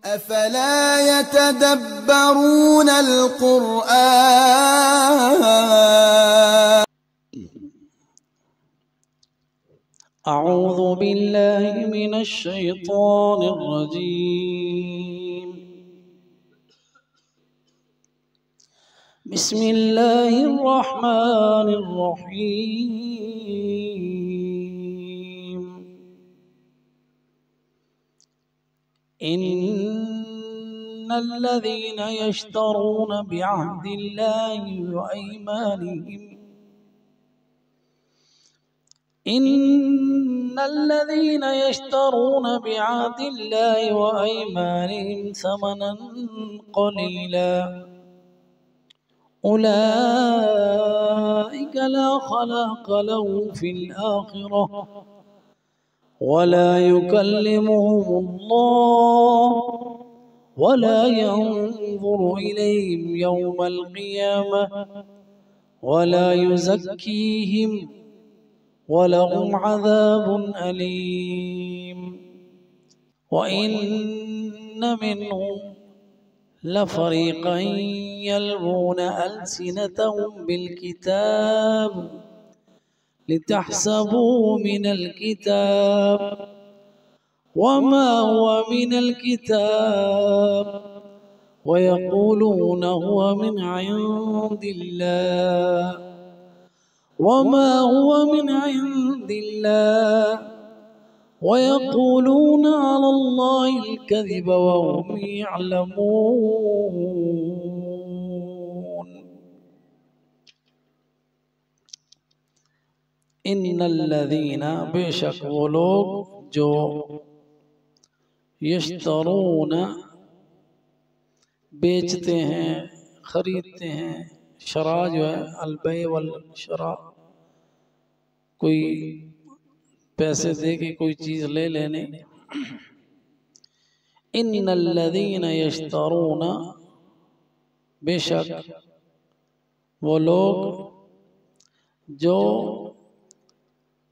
अफला यतदब्बरून अल-कुरआन। अऊज़ु बिल्लाहि मिनश शैतानिर रजीम। बिस्मिल्लाहिर रहमानिर रहीम। इन्नल्लज़ीना यश्तरून बिअहदिल्लाहि व अयमानिहिम इन्नल्लज़ीना यश्तरून बिअहदिल्लाहि व अयमानिहिम समनन क़लीला उलाइका ला खलाक़ लहुम फिल आखिरह वला युकल्लिमुहुमुल्लाह वला यंज़ुरु इलैहिम यौमल क़ियामह वला युज़क्कीहिम वलहुम अज़ाबुन अलीम। व इन्न मिन्हुम लफ़रीक़न यल्वूना अल्सिनतहुम बिलकिताब लितहसबूहु मिनल किताब वमा हुवा मिनल किताब वयक़ूलूना हुवा मिन इंदिल्लाह वमा हुवा मिन इंदिल्लाह वयक़ूलूना अलल्लाहिल कज़िब वहुम यअलमून। इन्नल्लज़ीना बेशक वो लोग जो यश्तरून बेचते हैं खरीदते हैं, शरा जो है अलबै वल शरा, कोई पैसे दे के कोई चीज ले लेने। इन्नल्लज़ीना यश्तरून बेशक वो लोग जो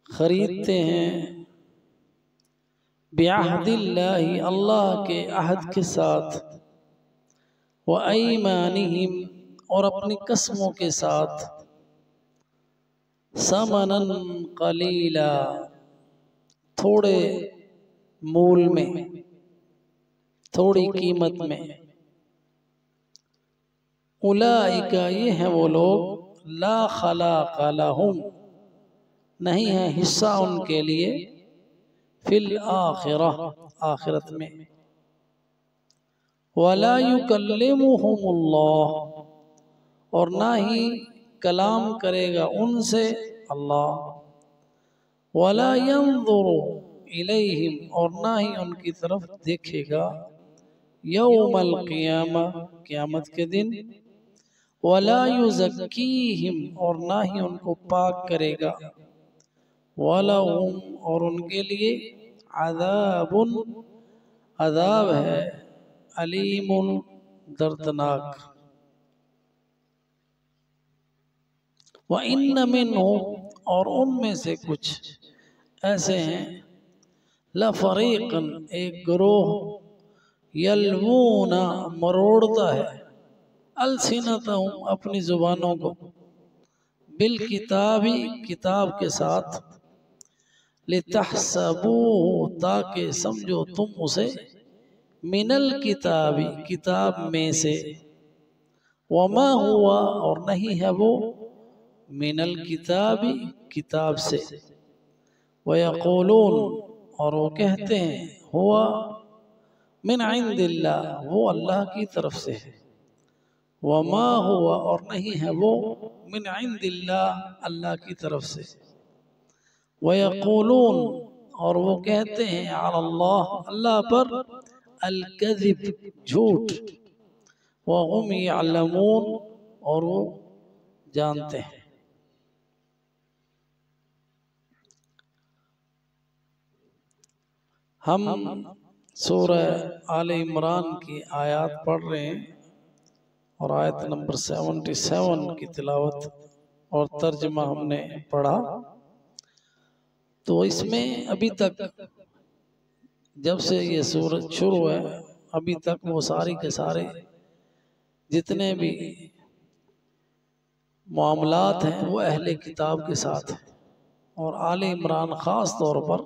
खरीदते हैं बिअहदिल्लाहि अल्लाह के अहद के साथ व अयमानिहिम और अपनी कसमों के साथ समनन कलीला थोड़े मूल में थोड़ी कीमत में। उलाइका ये हैं वो लोग ला खलाक़ लहुम नहीं है हिस्सा उनके लिए फिल आखिरह आखिरत में। वला युकल्लिमुहुमुल्लाह और ना ही कलाम करेगा उनसे अल्लाह। वला यंज़ुरु इलैहिम और ना ही उनकी तरफ देखेगा यौमल क़ियामा क़यामत के दिन। वला युज़क्कीहिम और ना ही उनको पाक करेगा। वलहुम और उनके लिए अज़ाबुन अज़ाब है अलीमुन दर्दनाक। व इन्न मिन्हुम और उनमें से कुछ ऐसे हैं लफ़रीक़न एक ग्रोह यल्वूना मरोड़ता है अलसिनतहुम अपनी जुबानों को बिल किताबी किताब के साथ लितहसबूहु ताकि समझो तुम उसे मिनल किताबी किताब में से वमा हुआ और नहीं है वो मिनल किताबी किताब से। वयक़ूलून और वो कहते हैं हुआ मिन इंदिल्लाह वो अल्लाह की तरफ से है। वमा हुआ और नहीं है वो मिन इंदिल्लाह अल्लाह की तरफ से। वयक़ूलून और वो कहते हैं अलल्लाह अल्लाह पर अल-कज़िब झूठ वहुम यअलमून और वो जानते हैं। हम सूरह आले इमरान की आयत पढ़ रहे हैं और आयत नंबर 77 की तिलावत और तर्जमा हमने पढ़ा। तो इसमें अभी तक जब से ये सूरत शुरू है अभी तक वो सारी के सारे जितने भी मामलात हैं वो अहले किताब के साथ हैं। और आले इमरान ख़ास तौर पर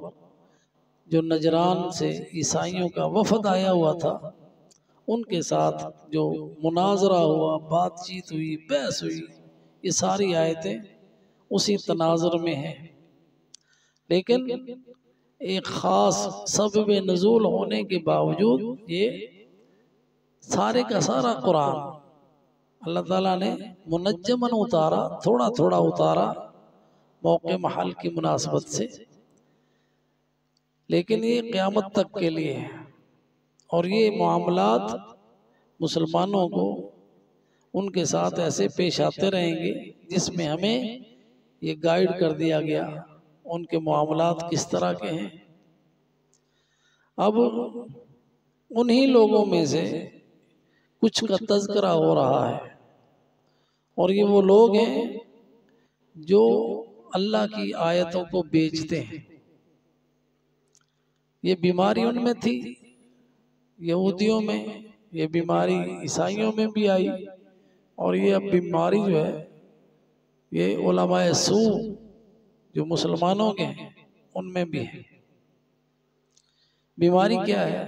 जो नजरान से ईसाइयों का वफद आया हुआ था, उनके साथ जो मुनाजरा हुआ, बातचीत हुई, बहस हुई, ये सारी आयतें उसी तनाजुर में हैं। लेकिन एक ख़ास सबब नुज़ूल होने के बावजूद ये सारे का सारा कुरान अल्लाह ताला ने मुनज्जमन उतारा, थोड़ा थोड़ा उतारा मौके महल की मुनासबत से, लेकिन ये क़यामत तक के लिए है। और ये मामलात मुसलमानों को उनके साथ ऐसे पेश आते रहेंगे जिसमें हमें ये गाइड कर दिया गया उनके मामलात किस तरह के हैं। अब उन्हीं लोगों में से कुछ का तज़किरा हो रहा है, और ये वो लोग हैं जो अल्लाह की आयतों को बेचते हैं। ये बीमारी उनमें थी, यहूदियों में, ये बीमारी ईसाइयों में भी आई, और ये अब बीमारी जो है ये उलमाए सू जो मुसलमानों के हैं उनमें भी है। बीमारी क्या है?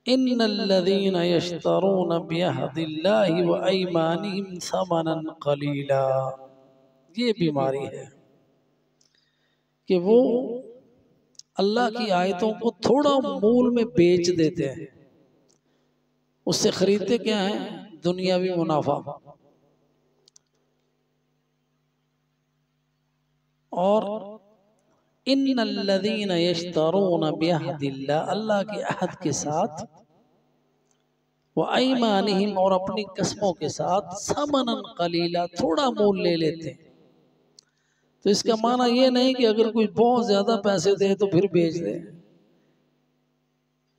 इन्नल्लज़ीना यश्तरून बिअहदिल्लाहि व अयमानिहिम समनन क़लीला, ये बीमारी है कि वो अल्लाह की आयतों को थोड़ा मूल में बेच देते हैं। उससे खरीदते क्या है? दुनियावी मुनाफा। और इन्नल्लज़ीना यश्तरून बिअहदिल्लाह, अल्लाह के अहद के साथ, व अयमानिहिम, और अपनी कसमों के साथ, समनन क़लीला, थोड़ा मूल ले लेते हैं। तो इसका माना ये नहीं कि अगर कोई बहुत ज्यादा पैसे दे तो फिर बेच दे।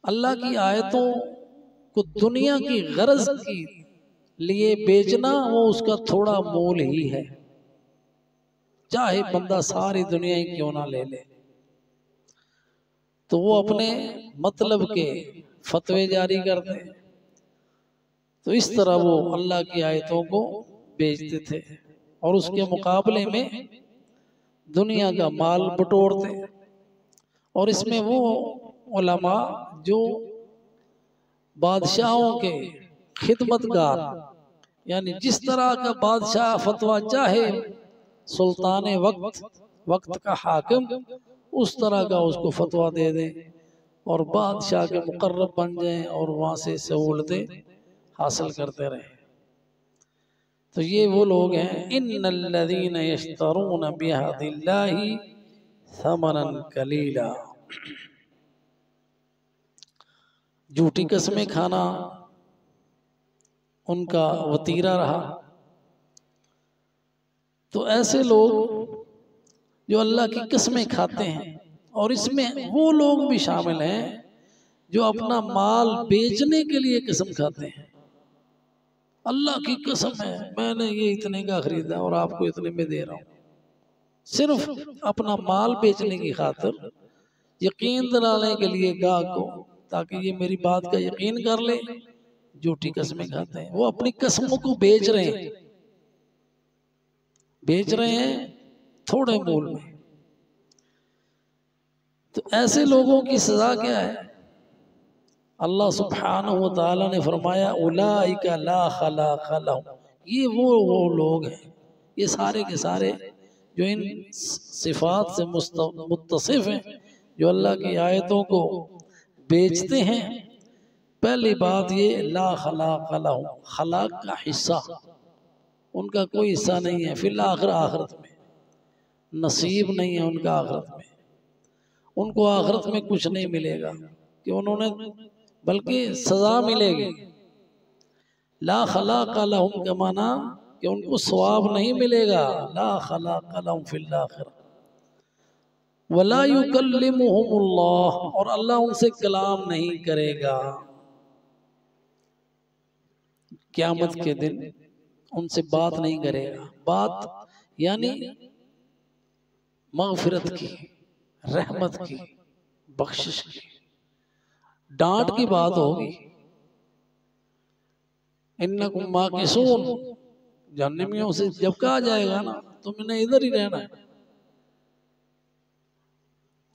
अल्लाह की आयतों को दुनिया की गरज की लिए बेचना, वो उसका थोड़ा मूल ही है, चाहे बंदा सारी दुनिया ही क्यों ना ले ले। तो वो अपने मतलब के फतवे जारी करते हैं। तो इस तरह वो अल्लाह की आयतों को बेचते थे और उसके मुकाबले में दुनिया का माल बटोरते। और इसमें वो उलमा जो बादशाहों के खिदमतगार, यानी जिस तरह का बादशाह फतवा चाहे, सुल्तान वक्त का हाकिम उस तरह का उसको फतवा दे दे और बादशाह के मुकर्रब बन जाए और वहाँ से सहूलतें हासिल करते रहे। तो ये वो लोग हैं, इन्नल्लज़ीना यश्तरून बिअहदिल्लाहि समनन कलीला। झूठी कसमें खाना उनका वतीरा रहा। तो ऐसे लोग जो अल्लाह की कसमें खाते हैं, और इसमें वो लोग भी शामिल हैं जो अपना माल बेचने के लिए कसम खाते हैं। अल्लाह की कसम है मैंने ये इतने का खरीदा और आपको इतने में दे रहा हूँ, सिर्फ अपना माल बेचने की खातिर, यकीन दिलाने के लिए गाहक को, ताकि ये मेरी बात का यकीन कर ले। झूठी कसमें खाते हैं, वो अपनी कसमों को बेच रहे हैं, बेच रहे हैं थोड़े मूल में। तो ऐसे लोगों की सजा क्या है? अल्लाह सुब्हानहु व तआला ने फरमाया, उलाइका ला खलाक़ लहुम, ये वो लोग हैं, ये सारे के सारे जो इन सिफात से मुत्तसिफ हैं, जो अल्लाह की आयतों को बेचते हैं। पहली बात ये ला खलाक़ लहुम, खलाक का हिस्सा उनका कोई हिस्सा नहीं है। फिर आखिरत में नसीब नहीं है उनका, आखिरत में उनको आखिरत में कुछ नहीं मिलेगा कि उन्होंने, बल्कि सजा मिलेगी। ला खलाक़ लहुम का माना कि उनको सवाब नहीं मिलेगा। ला खलाक़ लहुम फिल आखिरह वला युकल्लिमुहुमुल्लाह, और अल्लाह उनसे कलाम नहीं करेगा। क़यामत के दिन उनसे बात नहीं करेगा। बात यानी मग़फ़िरत की, रहमत की, बख्शिश की। डांट की बात होगी। इन्नकुम माकिसून, जहन्नमियों से जब कहा जाएगा ना तुमने इधर ही रहना है,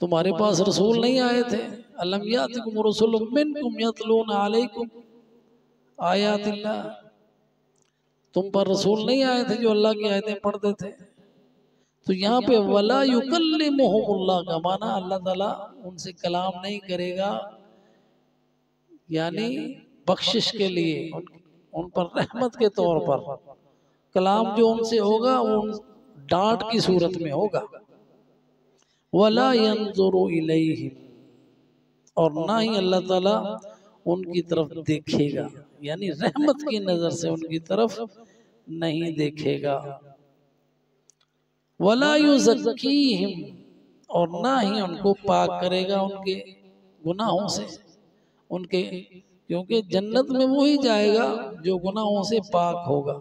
तुम्हारे पास रसूल नहीं आए थे, अलम यातिकुम रसूलुम मिनकुम यतलूना अलैकुम आयातिल्लाह, तुम पर रसूल नहीं आए थे जो अल्लाह की आयतें पढ़ते थे। तो यहाँ पे वला युकल्लिमुहुमुल्लाह का माना अल्लाह ताला उनसे कलाम नहीं करेगा, यानी बख्शिश के लिए, उन पर रहमत के तौर पर कलाम जो उनसे होगा वो डांट की सूरत में होगा। वला यंजुरु इलैहिम, और ना ही अल्लाह ताला उनकी तरफ देखेगा, यानी रहमत की नजर से उनकी तरफ नहीं देखेगा। वला युज़क्कीहिम, और ना ही उनको पाक करेगा उनके गुनाहों से, उनके, क्योंकि जन्नत में वो ही जाएगा जो गुनाहों से पाक होगा,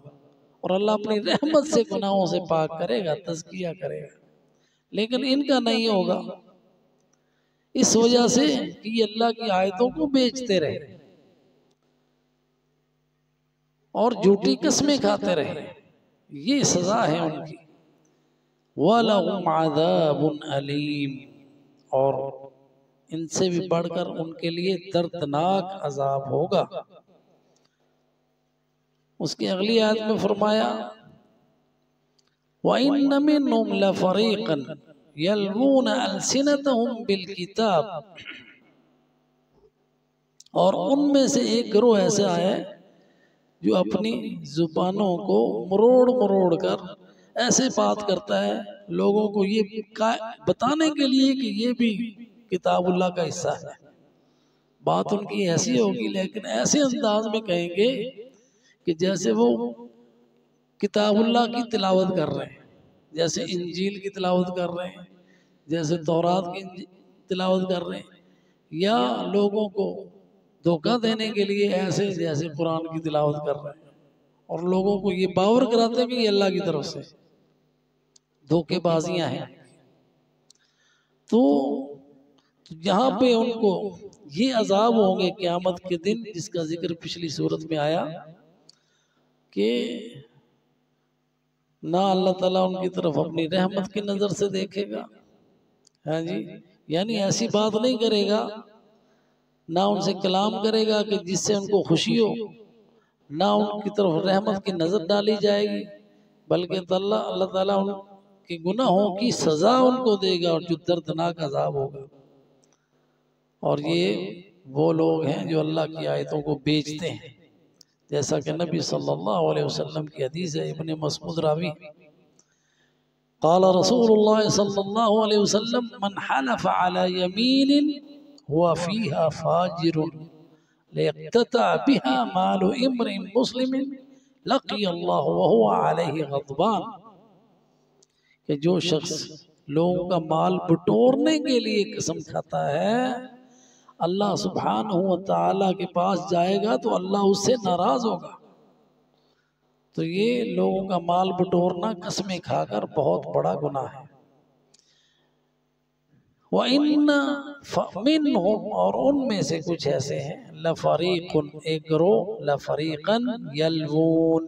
और अल्लाह अपनी रहमत से गुनाहों से पाक करेगा, तज़किया करेगा, लेकिन इनका नहीं होगा। इस वजह से कि ये अल्लाह की आयतों को बेचते रहे और झूठी कस्में खाते रहे, ये सजा है उनकी। वलहुम अज़ाबुन अलीम, और इनसे भी बढ़कर उनके लिए दर्दनाक अजाब होगा। उसकी अगली आयत में फरमाया व इन्न मिनहुम लफरीक़न यल्वूना अलसिनतहुम बिल किताब, और उनमें से एक गिरोह ऐसा है जो अपनी जुबानों को मरोड़ मरोड़ कर ऐसे बात करता है लोगों को ये बताने के लिए कि ये भी किताबुल्लाह का हिस्सा है। बात उनकी ऐसी होगी, लेकिन ऐसे अंदाज में कहेंगे कि जैसे वो किताबुल्लाह की तिलावत कर रहे हैं, जैसे इंजील की तिलावत कर रहे हैं, जैसे तौरात की तिलावत कर रहे हैं, या लोगों को धोखा देने के लिए ऐसे जैसे कुरान की तिलावत कर रहे हैं, और लोगों को ये बावर कराते हैं कि ये अल्लाह की तरफ से धोखेबाजियां हैं। तो यहाँ पे उनको ये अजाब होंगे क़यामत के दिन, जिसका जिक्र पिछली सूरत में आया कि ना अल्लाह ताला उनकी तरफ अपनी रहमत की नजर से देखेगा, हाँ जी, यानी ऐसी बात नहीं करेगा, ना उनसे कलाम करेगा कि जिससे उनको खुशी हो, ना उनकी तरफ रहमत की नजर डाली जाएगी, बल्कि अल्लाह ताला उनके गुनाहों की सजा उनको देगा और जो दर्दनाक अजाब होगा। और ये वो लोग हैं जो अल्लाह की आयतों को बेचते हैं, जैसा कि नबी सल्लल्लाहु अलैहि वसल्लम की हदीस है, इब्ने मसऊद रावी, क़ाल रसूलुल्लाह सल्लल्लाहु अलैहि वसल्लम मन हलफ़ अला यमीनिन हुवा फ़ीहा फ़ाजिरुन लियक़्तता बिहा मालु इम्रिइन मुस्लिमिन लक़िय अल्लाह व हुवा अलैहि ग़ज़बान, कि जो शख्स लोगों का माल बटोरने के लिए कसम खाता है, अल्लाह सुब्हानहू व तआला के पास जाएगा तो अल्लाह उससे नाराज होगा। तो ये लोगों का माल बटोरना कसमें खाकर बहुत बड़ा गुनाह है। व इन्ना मिनहुम, और उनमें से कुछ ऐसे हैं, लफरीकुन, एक गिरोह, लफरीकन यल्वून,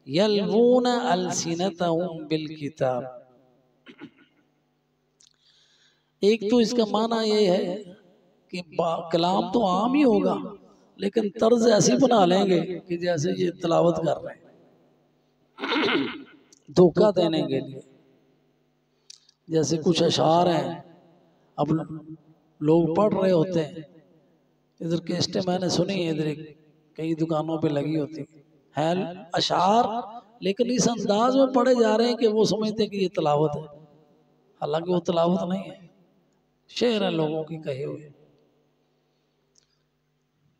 यल्वूना अलसिनतहुम बिल किताब। एक तो इसका माना ये है कि कलाम तो आम ही होगा, लेकिन तर्ज ऐसी बना लेंगे कि जैसे ये तिलावत कर रहे हैं धोखा देने के लिए। जैसे कुछ अशार हैं, अब लोग पढ़ रहे होते हैं, इधर केस्टें मैंने सुनी है, इधर कई दुकानों पे लगी होती है अशार, लेकिन इस अंदाज में पढ़े जा रहे हैं कि वो समझते हैं कि ये तिलावत है, हालांकि वो तिलावत नहीं है, शेर है लोगों की कहे हुए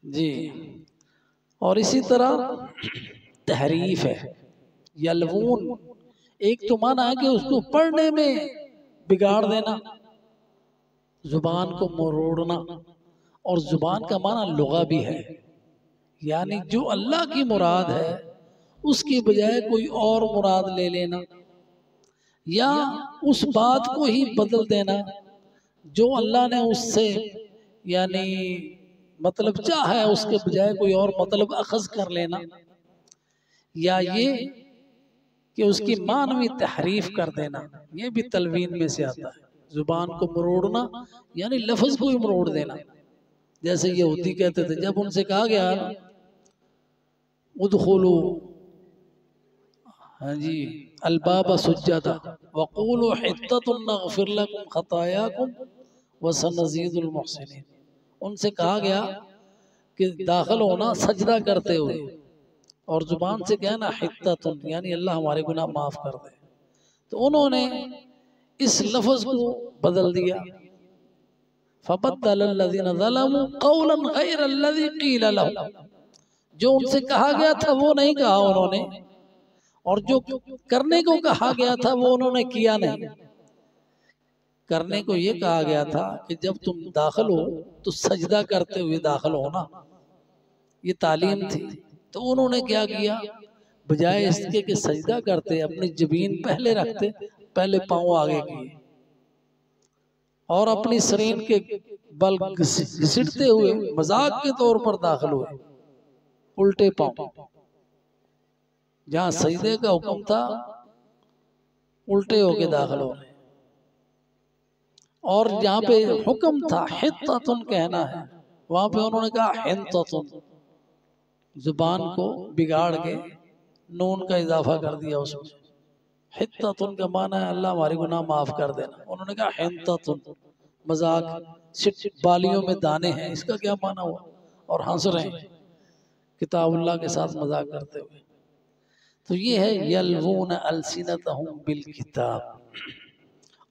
जी। और इसी तरह तहरीफ है, यल्वून, एक तो माना है कि उसको पढ़ने में बिगाड़ देना, जुबान को मरोड़ना, और जुबान का माना लुगा भी है, यानी जो अल्लाह की मुराद है उसकी बजाय कोई और मुराद ले लेना, या उस बात को ही बदल देना जो अल्लाह ने उससे यानी मतलब चाहे उसके बजाय कोई और मतलब अखज कर लेना, या ये कि उसकी मानवी तहरीफ कर देना, ये भी तलवीन में से आता है। जुबान को मरोड़ना यानी लफ्ज को ही मरोड़ देना। जैसे यहूदी कहते थे, जब उनसे कहा गया ना उदखुलू, हाँ जी, अलबाब सुज्जदा वक़ूलू हित्ततुन नग़फिर लकुम खतायाकुम व सनज़ीदुल मुहसिनीन, उनसे कहा गया कि दाखिल होना सजदा करते हुए, और जुबान से कहना हित्ततुन यानी अल्लाह हमारे गुनाह माफ कर दे। तो उन्होंने इस लफ्ज को बदल दिया, फबद्दलल्लज़ीना ज़लमू क़ौलन ग़ैरल्लज़ी क़ील लहुम, जो उनसे कहा गया था वो नहीं कहा उन्होंने, और जो करने को कहा गया था वो उन्होंने किया नहीं। करने को ये कहा गया था कि जब तुम दाखिल हो तो सजदा करते हुए दाखिल हो ना, ये तालीम थी। तो उन्होंने क्या किया, बजाय इसके कि सजदा करते अपनी जबीन पहले रखते, पहले पांव आगे किए और अपनी शरीर के बल घसीटते हुए मजाक के तौर पर दाखिल हुए, उल्टे पांव। जहां सजदे का हुक्म था उल्टे होके दाखिल हो रहे, और जहां पे हुक्म था हित्ततुन कहना है, वहां पे उन्होंने कहा हिंततुन, जुबान को बिगाड़ के नून का इजाफा कर दिया उसमें। हित्ततुन का माना है अल्लाह हमारे गुनाह माफ कर देना, उन्होंने कहा हिंततुन, मजाक, बालियों में दाने हैं, इसका क्या माना हुआ, और हंस रहे हैं किताबुल्लाह के साथ मजाक करते हुए। तो ये है यल्वून अलसिनतहुम बिल किताब।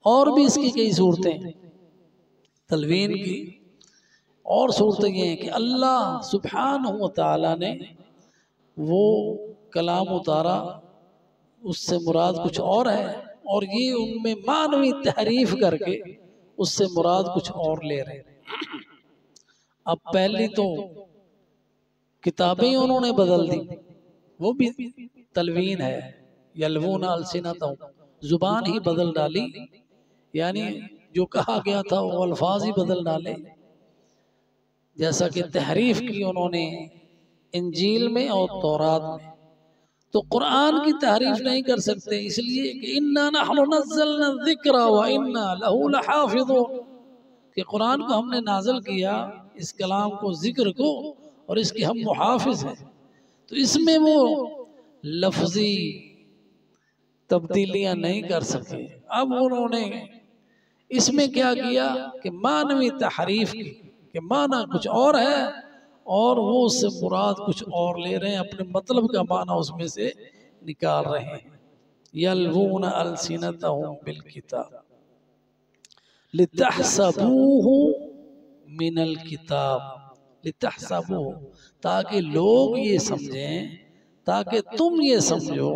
और भी इसकी कई सूरतें तलवीन की, और सूरतें ये हैं कि अल्लाह सुब्हानहू व तआला ने वो कलाम उतारा, उससे मुराद कुछ और है, और ये उनमें मानवी तहरीफ करके उससे मुराद कुछ और ले रहे हैं। अब पहली तो किताबें उन्होंने बदल दी, वो भी तलवीन है, यल्वून अलसिनतहुम, जुबान ही बदल डाली, यानी जो कहा गया था वो अल्फाज ही बदल डाले। जैसा कि तहरीफ की उन्होंने इंजील में और तौरात में, तो कुरान की तहरीफ नहीं कर सकते, इसलिए कि इन्ना नहनु नज़्ज़लना ज़िक्रा व इन्ना लहू लहाफ़िज़ून, कि कुरान को हमने नाज़िल किया, इस कलाम को, जिक्र को, और इसके हम मुहाफ़िज़ हैं। तो इसमें वो लफ्जी तब्दीलियां नहीं कर सके। अब उन्होंने इसमें क्या किया कि मानवी तहरीफ की, कि माना कुछ और है और वो उससे मुराद कुछ और ले रहे हैं, अपने मतलब का माना उसमें से निकाल रहे हैं। यल्वून अलसिनतहुम बिल किताब लितहसबूहु मिनल किताब, लितहसबूहु, ताकि लोग ये समझें, ताकि तुम ये समझो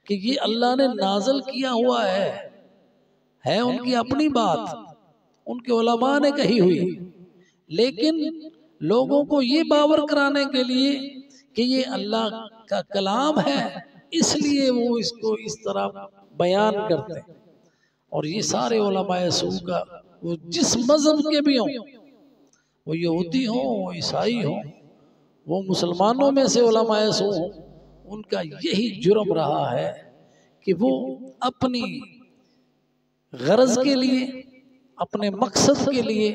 कि ये अल्लाह ने नाज़िल किया हुआ है उनकी अपनी बात, उनके उलमा ने कही हुई, लेकिन लोगों को ये बावर कराने के लिए कि ये अल्लाह का कलाम है, इसलिए वो इसको इस तरह बयान करते हैं। और ये सारे उलमाए सू का, वो जिस मजहब के भी हों, वो यहूदी हों, वो ईसाई हों, वो मुसलमानों में से उलमाए सू हों, उनका यही जुर्म रहा है कि वो अपनी गरज के लिए, अपने मकसद के लिए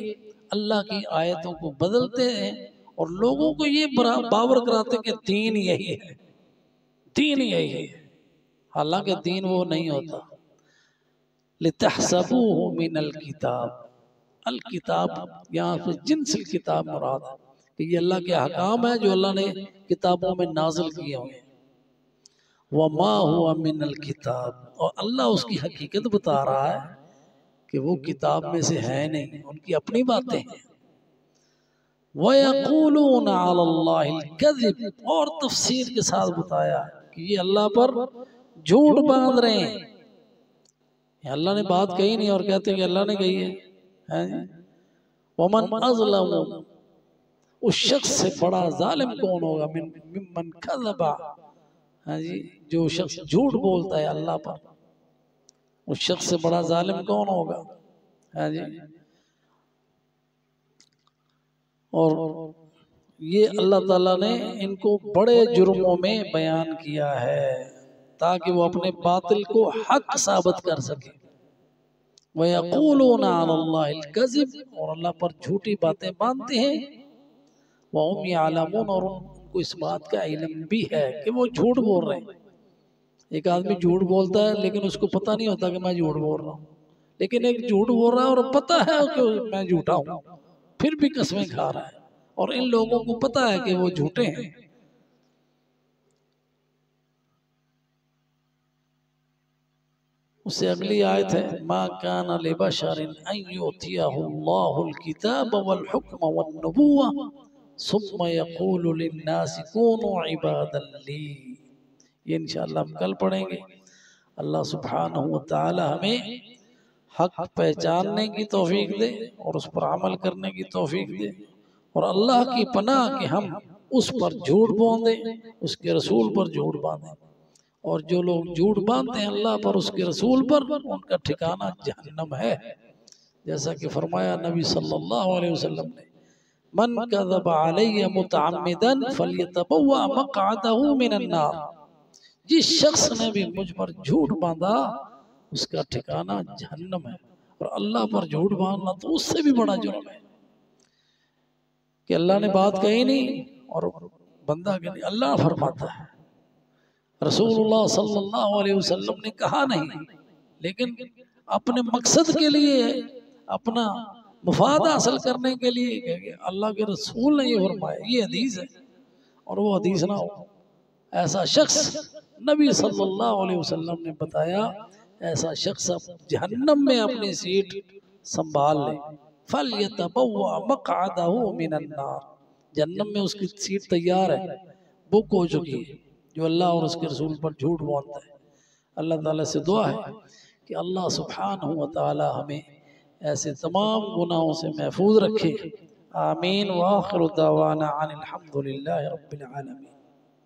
अल्लाह की आयतों को बदलते हैं और लोगों को ये बावर कराते कि दीन यही है, दीन यही है, हालांकि दीन वो नहीं होता। लितहसबूहु मिनल किताब, अल किताब यहाँ पे जिन्सिल किताब मुराद है कि ये अल्लाह के अहकाम है जो अल्लाह ने किताबों में नाजिल किए हुए हैं। वमा हुआ मिनल किताब, और अल्लाह उसकी हकीकत बता रहा है कि वो किताब में से है नहीं, उनकी अपनी बातें हैं। वयक़ूलूना अलल्लाहिल कज़िब, और तफसीर के साथ बताया कि ये अल्लाह पर झूठ बांध रहे हैं। अल्लाह ने बात कही नहीं और कहते हैं कि अल्लाह ने कही है। वमन अज़लमु, उस शख्स से बड़ा जालिम कौन होगा, मिम्मन कज़बा, हाँ जी, जो शख्स झूठ बोलता है अल्लाह पर, उस शख्स से बड़ा जालिम कौन होगा। हाँ जी, और ये अल्लाह ताला ने इनको बड़े जुर्मों में बयान किया है ताकि वो अपने बातिल को हक साबित कर सके। वयक़ूलूना अलल्लाहिल कज़िब, और अल्लाह पर झूठी बातें बांधते हैं। वहुम यअलमून, और उनको इस बात का इल्म भी है कि वो झूठ बोल रहे हैं। एक आदमी झूठ बोलता है लेकिन उसको पता नहीं होता कि मैं झूठ बोल रहा हूँ, लेकिन एक झूठ बोल रहा है और पता है कि मैं झूठा हूँ, फिर भी कसमें खा रहा है, और इन लोगों को पता है कि वो झूठे हैं। उससे अगली आयत है, मा काना लिबशरिन अन युतियहुल्लाहुल किताब वल हुक्म वन नबुव्वा सुम्मा यक़ूलु लिन्नासि कूनू इबादन ली। ये इंशाअल्लाह हम कल पढ़ेंगे। अल्लाह सुब्हानहु व तआला हमें हक पहचानने की तौफीक दे और उस पर अमल करने की तौफीक दे, और अल्लाह की पनाह कि हम उस पर झूठ बांधे, उसके रसूल पर झूठ बांधे। और जो लोग झूठ बांधते हैं अल्लाह पर, उसके रसूल पर, उनका ठिकाना जहन्नम है। जैसा कि फरमाया नबी सल्लल्लाहु अलैहि वसल्लम ने, मन कज़ब अलैया मुतअम्मिदन फल्यतबव्वा मक़अदहु मिनन नार। जिस शख्स ने भी मुझ पर झूठ बांधा उसका ठिकाना जहन्नम है। और अल्लाह पर झूठ बांधना तो उससे भी बड़ा जुर्म है कि अल्लाह ने बात कही नहीं और बंदा के नहीं, अल्लाह फरमाता है, रसूलुल्लाह सल्लल्लाहु अलैहि वसल्लम ने कहा नहीं, लेकिन अपने मकसद के लिए, अपना मुफाद हासिल करने के लिए अल्लाह के रसूल ने ये फरमाया, ये हदीस है, और वो हदीस ना हो। ऐसा शख्स नबी सल्लल्लाहु अलैहि वसल्लम ने बताया, ऐसा शख्स अब जहन्नम में अपनी सीट संभाल ले। फल्यतबव्वा मक़अदहु मिनन नार, जहन्नम में उसकी सीट तैयार है, बुक हो चुकी है, जो अल्लाह और उसके रसूल पर झूठ बोलता है। अल्लाह ताला से दुआ है कि अल्लाह सुब्हानहु व तआला हमें ऐसे तमाम गुनाहों से महफूज रखे। आमीन। व आखिरु दावाना अनिल हम्दुलिल्लाहि रब्बिल आलमीन।